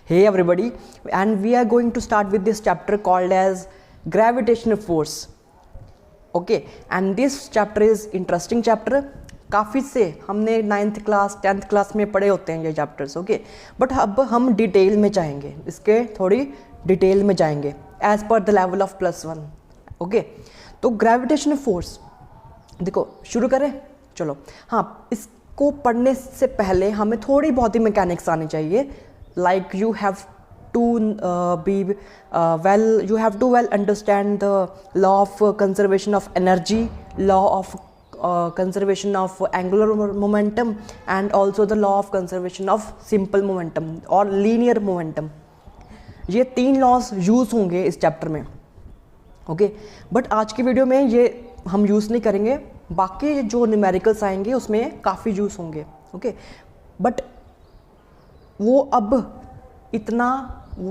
Hey everybody, and we are going to start with this chapter called as gravitational force. Okay, and this chapter is interesting chapter. काफ़ी से हमने 9th class 10th class में पढ़े होते हैं ये chapters. Okay, but अब हम डिटेल में जाएंगे, इसके थोड़ी डिटेल में जाएंगे as per the level of +1. Okay, तो ग्रेविटेशनल फोर्स देखो, शुरू करें. चलो हाँ, इसको पढ़ने से पहले हमें थोड़ी बहुत ही मैकेनिक्स आनी चाहिए. Like you have to you have to well understand the law of conservation of energy, law of conservation of angular momentum, and also the law of conservation of simple momentum or linear momentum. ये 3 laws use होंगे इस chapter में. Okay, but आज की video में ये हम use नहीं करेंगे. बाकी जो न्यूमेरिकल्स आएंगे उसमें काफ़ी यूज़ होंगे. ओके, बट वो अब इतना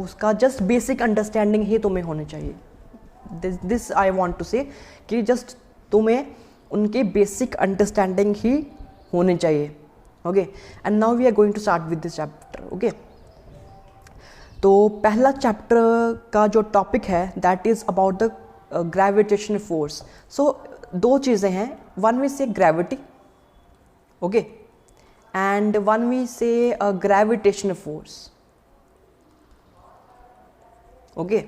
उसका जस्ट बेसिक अंडरस्टैंडिंग ही तुम्हें होनी चाहिए. दिस आई वांट टू से कि जस्ट तुम्हें उनके बेसिक अंडरस्टैंडिंग ही होनी चाहिए. Okay, and now we are going to start with this chapter. Okay, तो पहला चैप्टर का जो टॉपिक है that is about the gravitational force. So 2 चीज़ें हैं. One we say gravity, okay, and one we say a gravitational force. Okay,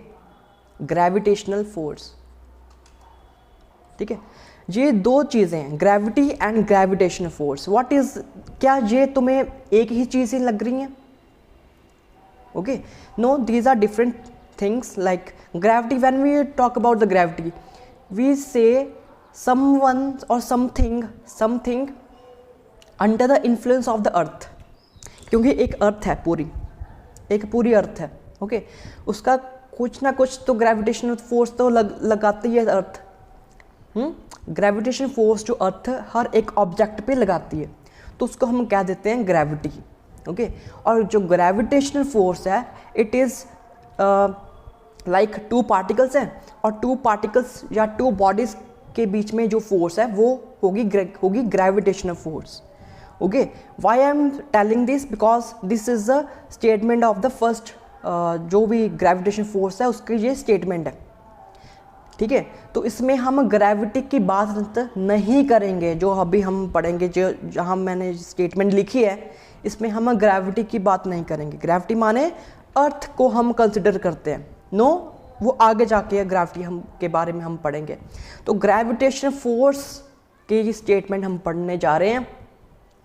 gravitational force. ठीक है, ये 2 चीज़ें हैं, gravity and gravitational force. What is, क्या ये तुम्हें एक ही चीज़ ही लग रही हैं? Okay, no, these are different things. Like gravity, when we talk about the gravity we say someone or something under the influence of the earth. क्योंकि एक अर्थ है, एक पूरी अर्थ है. ओके, उसका कुछ ना कुछ तो ग्रेविटेशनल फोर्स तो लगाती है अर्थ. ग्रेविटेशनल फोर्स जो अर्थ हर एक ऑब्जेक्ट पे लगाती है, तो उसको हम कह देते हैं ग्रेविटी. ओके, और जो ग्रेविटेशनल फोर्स है इट इज़ लाइक 2 पार्टिकल्स हैं, और 2 पार्टिकल्स या 2 बॉडीज़ के बीच में जो फोर्स है वो होगी gravitational force. Okay, why I am telling this? Because this is the statement of the first जो भी ग्रेविटेशन फोर्स है उसकी ये स्टेटमेंट है. ठीक है, तो इसमें हम ग्रेविटी की बात नहीं करेंगे. जो अभी हम पढ़ेंगे, जो जहाँ मैंने स्टेटमेंट लिखी है, इसमें हम ग्रेविटी की बात नहीं करेंगे. ग्रेविटी माने अर्थ को हम कंसिडर करते हैं. नो, वो आगे जाके ग्रेविटी हम के बारे में हम पढ़ेंगे. तो ग्रेविटेशन फोर्स की स्टेटमेंट हम पढ़ने जा रहे हैं.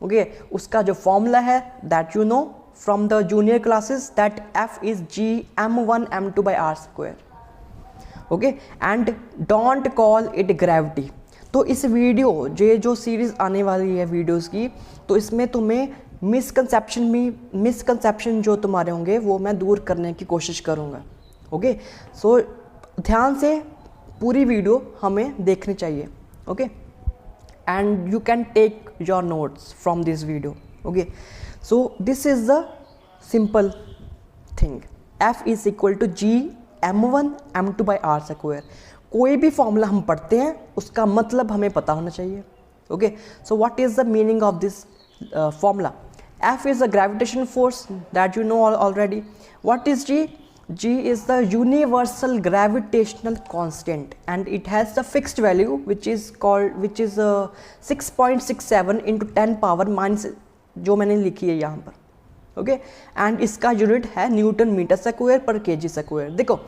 ओके, उसका जो फॉर्मूला है that you know from the junior classes, that F is G m1m2/r². Okay, and don't call it gravity. तो इस वीडियो जो सीरीज़ आने वाली है वीडियोस की, तो इसमें तुम्हें मिसकंसेप्शन जो तुम्हारे होंगे वो मैं दूर करने की कोशिश करूँगा. ओके, सो ध्यान से पूरी वीडियो हमें देखनी चाहिए. Okay, and you can take your notes from this video. Okay, so this is the simple thing. F is equal to G m1m2/r². कोई भी फॉर्मूला हम पढ़ते हैं उसका मतलब हमें पता होना चाहिए. Okay, so what is the meaning of this formula? F is the gravitational force that you know already. What is G? G is the universal gravitational constant and it has the fixed value which is 6.67 into 10 power minus जो मैंने लिखी है यहाँ पर. Okay, and इसका unit है Newton metre square पर KG square. देखो,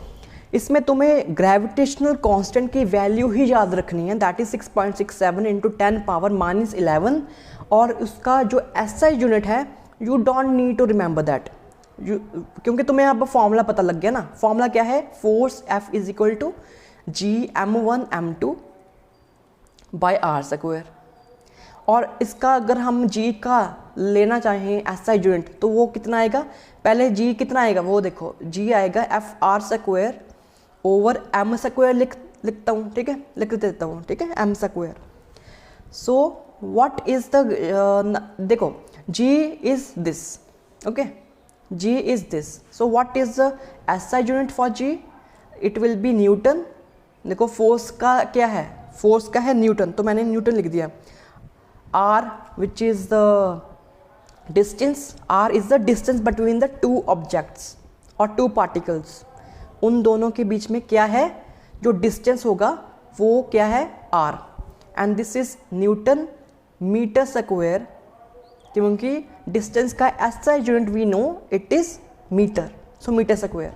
इसमें तुम्हें ग्रेविटेशनल कांस्टेंट की वैल्यू ही याद रखनी है, that is 6.67 into 10 power minus 11, और उसका जो SI यूनिट है you don't need to remember that. क्योंकि तुम्हें अब फॉर्मूला पता लग गया ना. फॉर्मूला क्या है? Force F is equal to G m1m2/r². और इसका अगर हम G का लेना चाहें SI यूनिट तो वो कितना आएगा? पहले G कितना आएगा वो देखो. G आएगा F/r²/m² लिखता हूँ. ठीक है, लिख देता हूँ. ठीक है, m². So what is the, देखो G is this. Okay, G is this. So what is the SI unit for G? It will be Newton. देखो फोर्स का क्या है? फोर्स का है न्यूटन, तो मैंने न्यूटन लिख दिया. R which is the distance. R is the distance between the 2 objects. और टू पार्टिकल्स, उन दोनों के बीच में क्या है, जो डिस्टेंस होगा वो क्या है, r, and this is Newton metre square, क्योंकि डिस्टेंस का ऐसा unit we know it is metre, so metre square,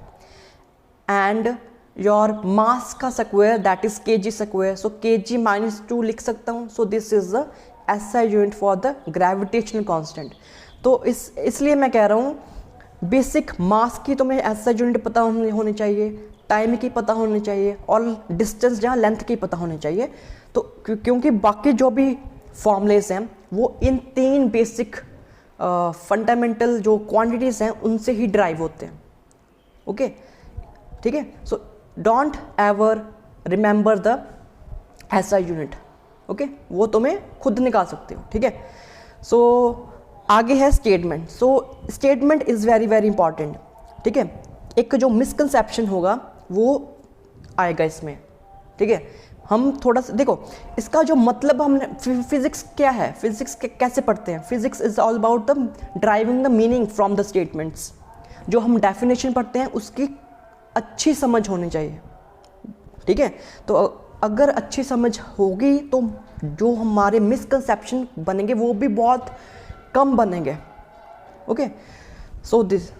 and your mass का square that is kg square, so kg -2 लिख सकता हूँ. So this is the SI unit for the gravitational constant. तो इसलिए मैं कह रहा हूँ बेसिक मास की तुम्हें SI यूनिट पता होनी चाहिए, टाइम की पता होनी चाहिए, और डिस्टेंस जहाँ लेंथ की पता होनी चाहिए. तो क्योंकि बाकी जो भी फॉर्मूलेस हैं वो इन 3 बेसिक फंडामेंटल जो क्वांटिटीज़ हैं उनसे ही ड्राइव होते हैं. ओके, ठीक है. So don't ever remember the SI unit. Okay, वो तुम्हें खुद निकाल सकते हो. ठीक है. सो आगे है statement. So statement is very very important. ठीक है. एक जो मिसकंसेप्शन होगा वो आएगा इसमें. ठीक है. हम थोड़ा सा देखो इसका जो मतलब, हमने फिजिक्स क्या है, फिजिक्स कैसे पढ़ते हैं. Physics is all about the driving the meaning from the statements. जो हम डेफिनेशन पढ़ते हैं उसकी अच्छी समझ होनी चाहिए. ठीक है. तो अगर अच्छी समझ होगी तो जो हमारे मिसकंसेप्शन बनेंगे वो भी बहुत कम बनेंगे. Okay. So this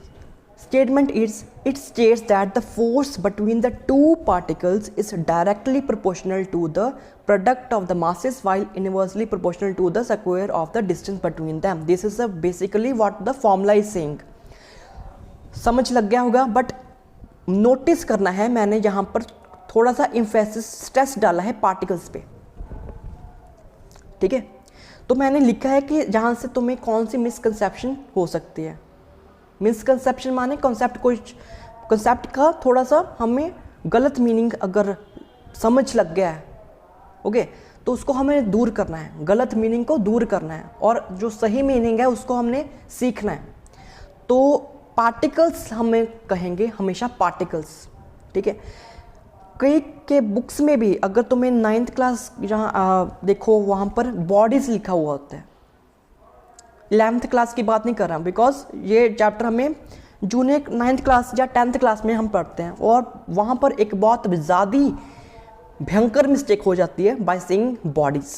statement is, it states that the force between the two particles is directly proportional to the product of the masses while inversely proportional to the square of the distance between them. This is basically what the formula is saying. समझ लग गया होगा, but notice करना है, मैंने यहाँ पर थोड़ा सा इम्फेसिस स्ट्रेस डाला है पार्टिकल्स पे. ठीक है. तो मैंने लिखा है कि जहाँ से तुम्हें कौन सी मिसकंसेप्शन हो सकती है. मिसकंसेप्शन माने कॉन्सेप्ट का थोड़ा सा हमें गलत मीनिंग अगर समझ लग गया है, ओके, तो उसको हमें दूर करना है, गलत मीनिंग को दूर करना है, और जो सही मीनिंग है उसको हमने सीखना है. तो पार्टिकल्स हमें कहेंगे हमेशा पार्टिकल्स. ठीक है. कई के बुक्स में भी अगर तुम्हें 9th क्लास जहाँ देखो वहाँ पर बॉडीज लिखा हुआ होता है. 11th क्लास की बात नहीं कर रहा, बिकॉज ये चैप्टर हमें जूनियर 9th क्लास या 10th क्लास में हम पढ़ते हैं, और वहाँ पर एक बहुत ज़्यादा भयंकर मिस्टेक हो जाती है by saying bodies.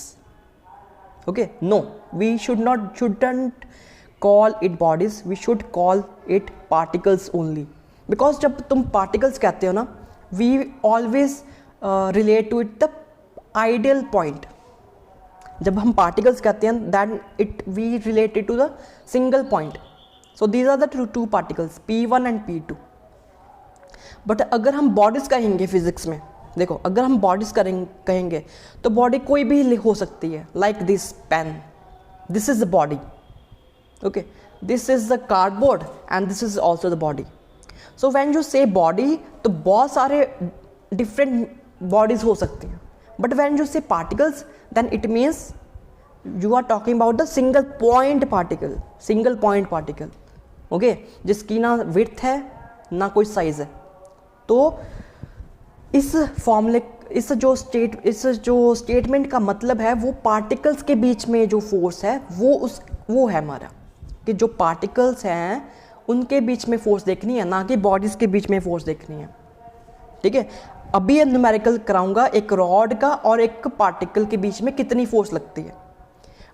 Okay, no, we shouldn't call it bodies, we should call it particles only. Because जब तुम पार्टिकल्स कहते हो ना, we always relate to it the ideal point. जब हम पार्टिकल्स कहते हैं that it we related to the single point. So these are the two particles P1 and P2. But अगर हम बॉडीज कहेंगे फिजिक्स में, देखो अगर हम बॉडीज कहेंगे तो बॉडी कोई भी हो सकती है. Like this pen, this is the body. Okay, this is the cardboard and this is also the body. So when you say body तो बहुत सारे डिफरेंट बॉडीज हो सकती हैं. But when you say particles then it means you are talking about the single point particle. okay, जिसकी ना width है ना कोई size है. तो इस फॉर्मूले इस जो स्टेटमेंट का मतलब है वो पार्टिकल्स के बीच में जो फोर्स है वो है हमारा, कि जो पार्टिकल्स हैं उनके बीच में फोर्स देखनी है, ना कि बॉडीज के बीच में फोर्स देखनी है. ठीक है. अभी ये न्यूमेरिकल कराऊंगा एक रॉड का और एक पार्टिकल के बीच में कितनी फोर्स लगती है,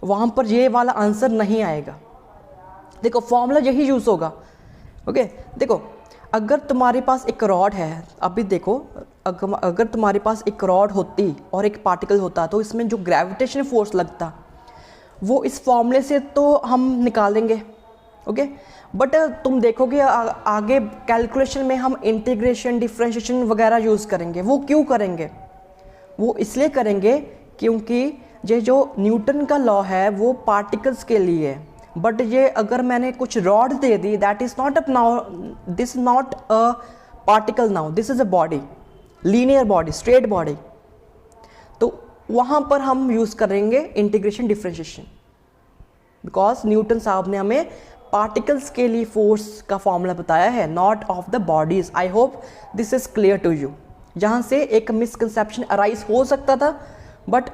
वहाँ पर ये वाला आंसर नहीं आएगा. देखो फॉर्मूला यही यूज़ होगा. ओके, देखो अगर तुम्हारे पास एक रॉड है, अभी देखो अगर तुम्हारे पास एक रॉड होती और एक पार्टिकल होता तो इसमें जो ग्रेविटेशन फोर्स लगता वो इस फॉर्मूले से तो हम निकालेंगे. ओके, बट तुम देखोगे आगे कैलकुलेशन में हम इंटीग्रेशन, डिफरेंशिएशन वगैरह यूज़ करेंगे. वो क्यों करेंगे? वो इसलिए करेंगे क्योंकि ये जो न्यूटन का लॉ है वो पार्टिकल्स के लिए है. बट ये अगर मैंने कुछ rod they the, that is not a now, this not a particle now, this is a body, linear body, straight body. तो वहाँ पर हम यूज़ करेंगे इंटीग्रेशन, डिफरेंशिएशन, बिकॉज न्यूटन साहब ने हमें पार्टिकल्स के लिए फोर्स का फॉर्मूला बताया है, not of the bodies. I hope this is clear to you. जहाँ से एक मिसकंसेप्शन अराइज हो सकता था, बट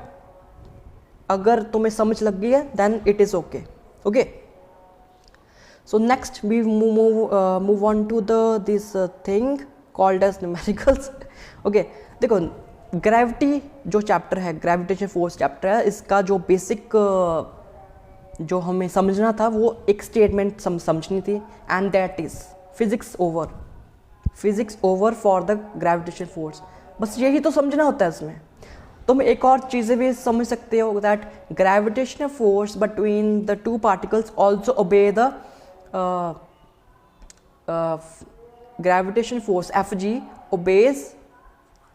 अगर तुम्हें समझ लग गई है then it is okay. Okay, So next we move on to this thing called as numericals. Okay, देखो ग्रेविटी जो चैप्टर है, ग्रेविटेशन फोर्स चैप्टर है, इसका जो बेसिक जो हमें समझना था वो एक स्टेटमेंट समझनी थी, and that is physics over for the gravitation force. बस यही तो समझना होता है इसमें. तुम एक और चीज़ें भी समझ सकते हो, that gravitational force between the two particles also obey the gravitation force Fg obeys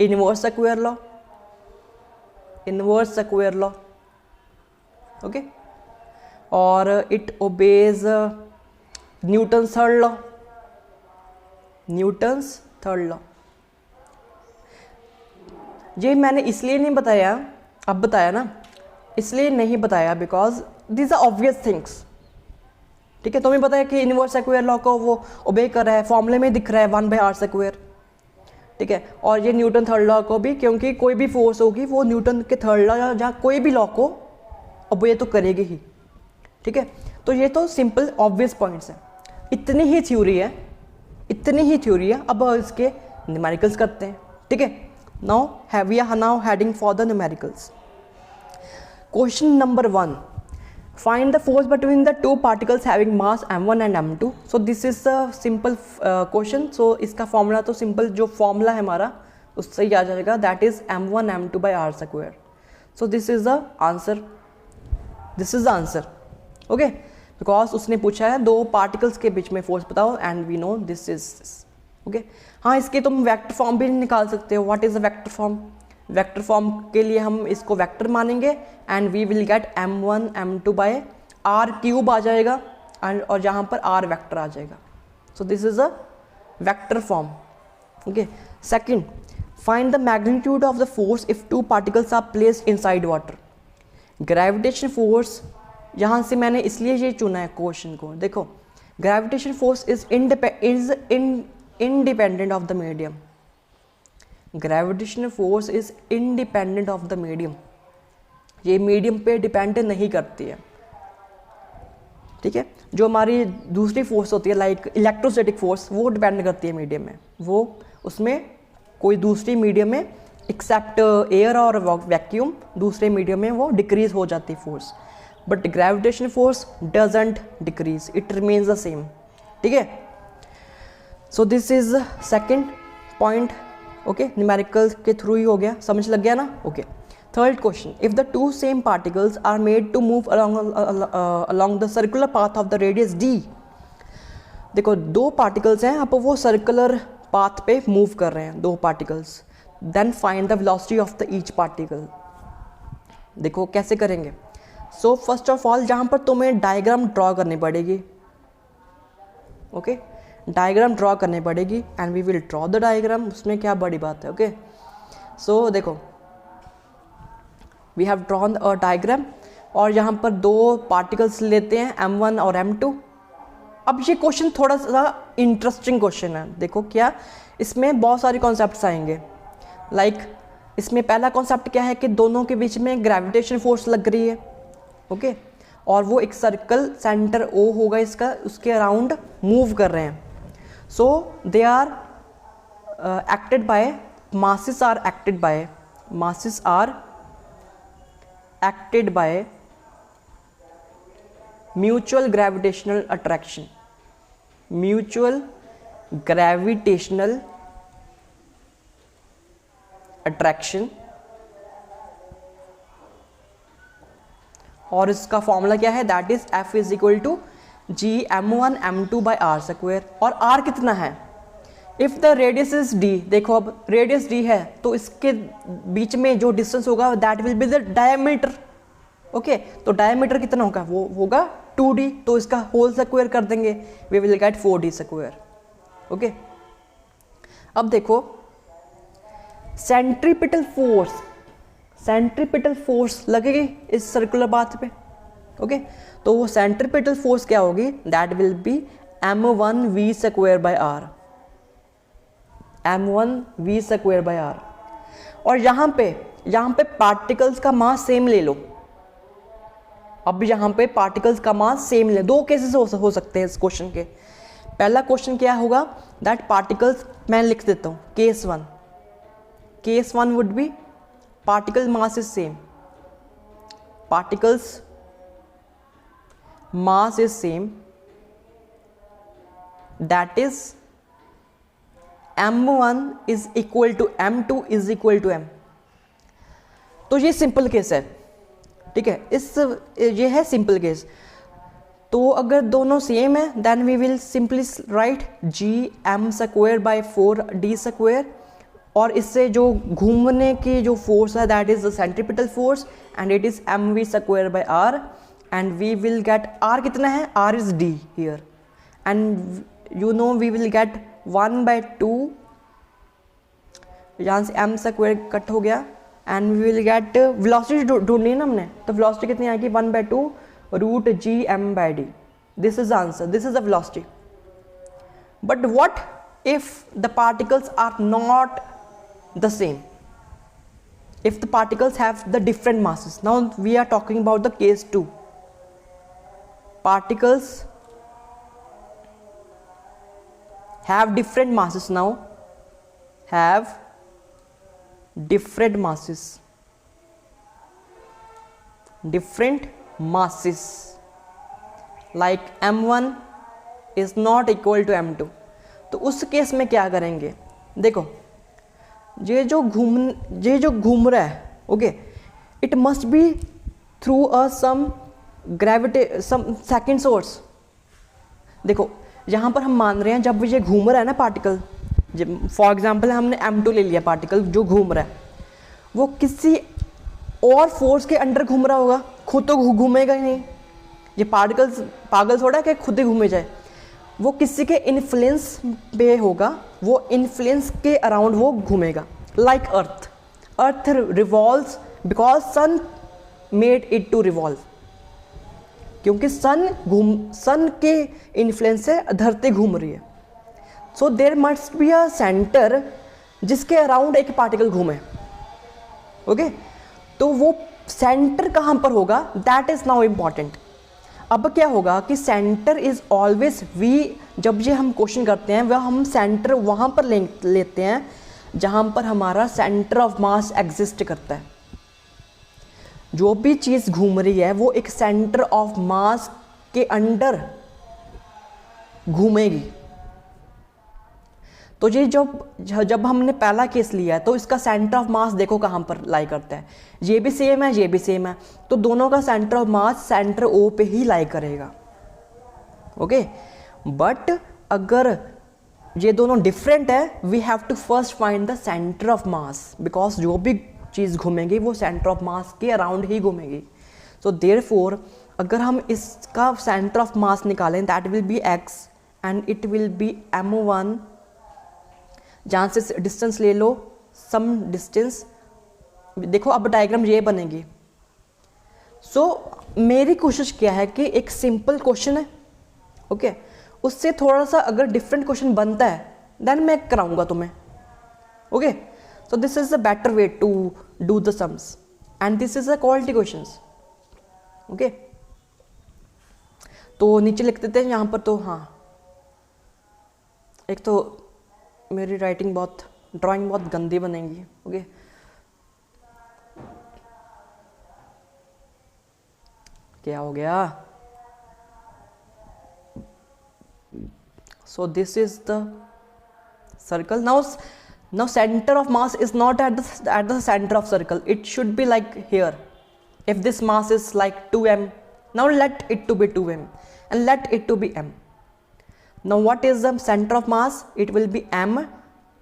inverse square law. Okay, और it obeys Newton's third law. ये मैंने इसलिए नहीं बताया, अब बताया ना, इसलिए नहीं बताया because these are obvious things. ठीक है, तुम्हें पता है कि इनवर्स स्क्वायर लॉ को वो ओबे कर रहा है, फॉर्मूले में दिख रहा है 1/r². ठीक है, और ये न्यूटन थर्ड लॉ को भी, क्योंकि कोई भी फोर्स होगी वो न्यूटन के थर्ड लॉ या जहाँ कोई भी लॉ को ओबे तो करेगी ही. ठीक है, तो ये तो सिंपल ऑब्वियस पॉइंट्स हैं. इतनी ही थ्योरी है. अब इसके न्यूमेरिकल्स करते हैं. ठीक है, now we are now heading for the numericals. Question number 1, find the force between the two particles having mass m1 and m2. so this is a simple question. so इसका formula तो simple, जो formula है हमारा उससे ही आ जाएगा, that is m1 m2 by r². so this is the answer. okay, because उसने पूछा है दो पार्टिकल्स के बीच में फोर्स बताओ, and we know this is this. Okay, हाँ, इसके तुम वेक्टर फॉर्म भी निकाल सकते हो. What is a vector form? Vector form के लिए हम इसको वेक्टर मानेंगे, and we will get m1 m2 by r³ आ जाएगा, एंड और जहाँ पर r वेक्टर आ जाएगा. So this is a vector form. Okay, second, find the magnitude of the force if two particles are placed inside water. Gravitation force, यहाँ से मैंने इसलिए ये चुना है क्वेश्चन को. देखो, gravitation force is independent of the medium. Gravitational force is independent of the medium. ये मीडियम पे डिपेंड नहीं करती है. ठीक है, जो हमारी दूसरी फोर्स होती है लाइक इलेक्ट्रोस्टैटिक फोर्स, वो डिपेंड करती है मीडियम में. वो उसमें कोई दूसरी मीडियम में एक्सेप्ट एयर और वैक्यूम, दूसरे मीडियम में वो डिक्रीज हो जाती है force. But gravitational force doesn't decrease, it remains the same. ठीक है, so this is second point. Okay, numerical के थ्रू ही हो गया, समझ लग गया ना. Okay, third question, if the two same particles are made to move along the circular path of the radius d. देखो, दो पार्टिकल्स हैं, अब वो सर्कुलर पाथ पे मूव कर रहे हैं, दो particles. Then find the velocity of the each particle. देखो कैसे करेंगे. सो फर्स्ट ऑफ ऑल जहाँ पर तुम्हें डायग्राम ड्रॉ करनी पड़ेगी. ओके, डायग्राम ड्रॉ करनी पड़ेगी, and we will draw the diagram. उसमें क्या बड़ी बात है. ओके, सो देखो, we have drawn a diagram, और यहाँ पर दो पार्टिकल्स लेते हैं m1 और m2. अब ये क्वेश्चन थोड़ा सा इंटरेस्टिंग क्वेश्चन है. देखो क्या, इसमें बहुत सारे कॉन्सेप्ट्स आएंगे. लाइक इसमें पहला कॉन्सेप्ट क्या है कि दोनों के बीच में ग्रेविटेशन फोर्स लग रही है. ओके, और वो एक सर्कल सेंटर O होगा इसका, उसके अराउंड मूव कर रहे हैं. So they are acted by masses are acted by mutual gravitational attraction. और इसका फॉर्मूला क्या है, that is F is equal to g m1 m2 by r². और r कितना है, if the radius is d. देखो, अब रेडियस d है तो इसके बीच में जो डिस्टेंस होगा that will be the diameter. Okay, तो डायमीटर कितना होगा, वो होगा 2d. तो इसका होल स्क्वायर कर देंगे, we will gate 4d². Okay, अब देखो, सेंट्रीपिटल फोर्स लगेगी इस सर्कुलर पाथ पे. ओके, तो वो सेंट्रीपिटल फोर्स क्या होगी, that will be m1v² by r. m1v² by r. और यहाँ पे पार्टिकल्स का मास सेम ले लो. अब यहाँ पे पार्टिकल्स का मास सेम ले, दो केसेस हो सकते हैं इस क्वेश्चन के। पहला क्वेश्चन क्या होगा, दैट पार्टिकल्स, मैं लिख देता हूँ case one would be particle mass is same, particles mass is same, that is m1 is equal to m2 is equal to m। तो ये सिंपल केस है, ठीक है, ये है सिंपल केस। तो अगर दोनों सेम है then we will simply write gm²/4d², और इससे जो घूमने की जो फोर्स है that is the centripetal force and it is mv²/r, and we will get r कितना है, r is d here, and you know we will get 1/2, यहाँ से m² कट हो गया, and we will get velocity ढूंढनी है ना हमने, तो वेलोसिटी कितनी आएगी 1/2 √gm/d। This is the answer, this is the velocity. But what if the particles are not the same, if the particles have the different masses? Now we are talking about the case 2. Particles have different masses now, have different masses, like m1 is not equal to m2। तो उस case में क्या करेंगे, देखो ये जो घूम रहा है, okay, it must be through a some second source. देखो यहाँ पर हम मान रहे हैं जब ये घूम रहा है ना पार्टिकल, फॉर एग्जांपल हमने m2 ले लिया, पार्टिकल जो घूम रहा है वो किसी और फोर्स के अंडर घूम रहा होगा, खुद तो घूमेगा ही नहीं, ये पार्टिकल्स पागल थोड़ा कि खुद ही घूमे जाए, वो किसी के इन्फ्लुएंस पे होगा, वो इन्फ्लुएंस के अराउंड वो घूमेगा। Like earth revolves because sun made it to revolve, क्योंकि सन के इन्फ्लुएंस से धरती घूम रही है। So there must be a centre जिसके अराउंड एक पार्टिकल घूमे, ओके। तो वो सेंटर कहाँ पर होगा, दैट इज नाउ इम्पॉर्टेंट। अब क्या होगा कि सेंटर इज ऑलवेज वी, जब ये हम क्वेश्चन करते हैं वह हम सेंटर वहाँ पर लेते हैं जहाँ पर हमारा सेंटर ऑफ मास एग्जिस्ट करता है। जो भी चीज़ घूम रही है वो एक सेंटर ऑफ मास के अंडर घूमेगी। तो ये जब हमने पहला केस लिया है तो इसका सेंटर ऑफ मास देखो कहाँ पर लाई करता है, ये भी सेम है, ये भी सेम है, तो दोनों का centre of mass centre O पे ही लाई करेगा, ओके। बट अगर ये दोनों डिफरेंट है, we have to first find the centre of mass, because जो भी चीज़ घूमेगी वो सेंटर ऑफ मास के अराउंड ही घूमेगी। सो देयरफॉर अगर हम इसका सेंटर ऑफ मास निकालें that will be x and it will be m1, जहाँ से डिस्टेंस ले लो, सम डिस्टेंस, देखो अब डायग्राम ये बनेगी। सो मेरी कोशिश क्या है कि एक सिंपल क्वेश्चन है, ओके, उससे थोड़ा सा अगर डिफरेंट क्वेश्चन बनता है देन मैं कराऊंगा तुम्हें, okay. So this is the better way to do the sums and this is the quality questions, okay. तो नीचे लिख देते हैं यहाँ पर, तो हाँ, एक तो मेरी ड्राइंग बहुत गंदी बनेगी, ओके। क्या हो गया? So this is the circle. Now center of mass is not at the center of circle. It should be like here. If this mass is like 2m, now let it to be 2m and let it to be m. Now what is the center of mass? It will be m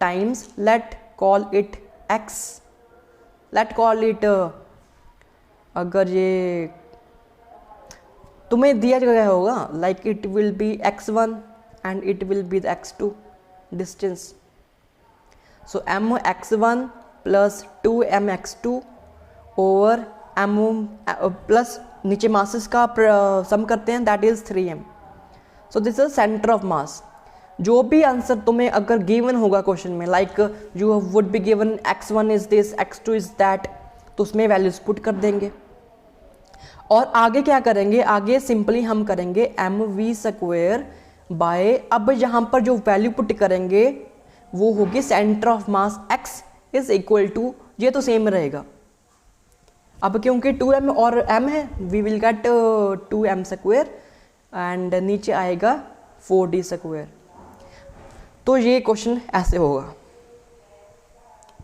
times, let call it x. Let call it अगर ये तुम्हें दिया गया होगा like it will be x1 and it will be the x2 distance. So mx1 plus 2mx2 over m plus नीचे masses का सम करते हैं, that is 3m. So this is center of mass. जो भी आंसर तुम्हें अगर गिवन होगा question में, like you would be given x1 is this, x2 is that, तो उसमें वैल्यूज पुट कर देंगे। और आगे क्या करेंगे, आगे सिंपली हम करेंगे एम वी स्क्वायर बाय, अब यहाँ पर जो वैल्यू पुट करेंगे वो होगी centre of mass x is equal to, ये तो सेम रहेगा। अब क्योंकि 2m और m है, we will get 2m square and नीचे आएगा 4d स्क्वायर। तो ये क्वेश्चन ऐसे होगा,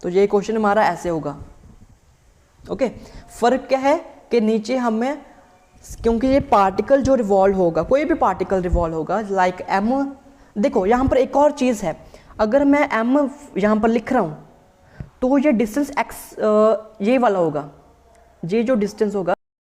तो ये क्वेश्चन हमारा ऐसे होगा। ओके, फर्क क्या है कि नीचे हमें, क्योंकि ये पार्टिकल जो रिवॉल्व होगा, कोई भी पार्टिकल रिवॉल्व होगा लाइक m, देखो यहाँ पर एक और चीज़ है, अगर मैं m यहाँ पर लिख रहा हूँ तो ये डिस्टेंस x ये वाला होगा, ये जो डिस्टेंस होगा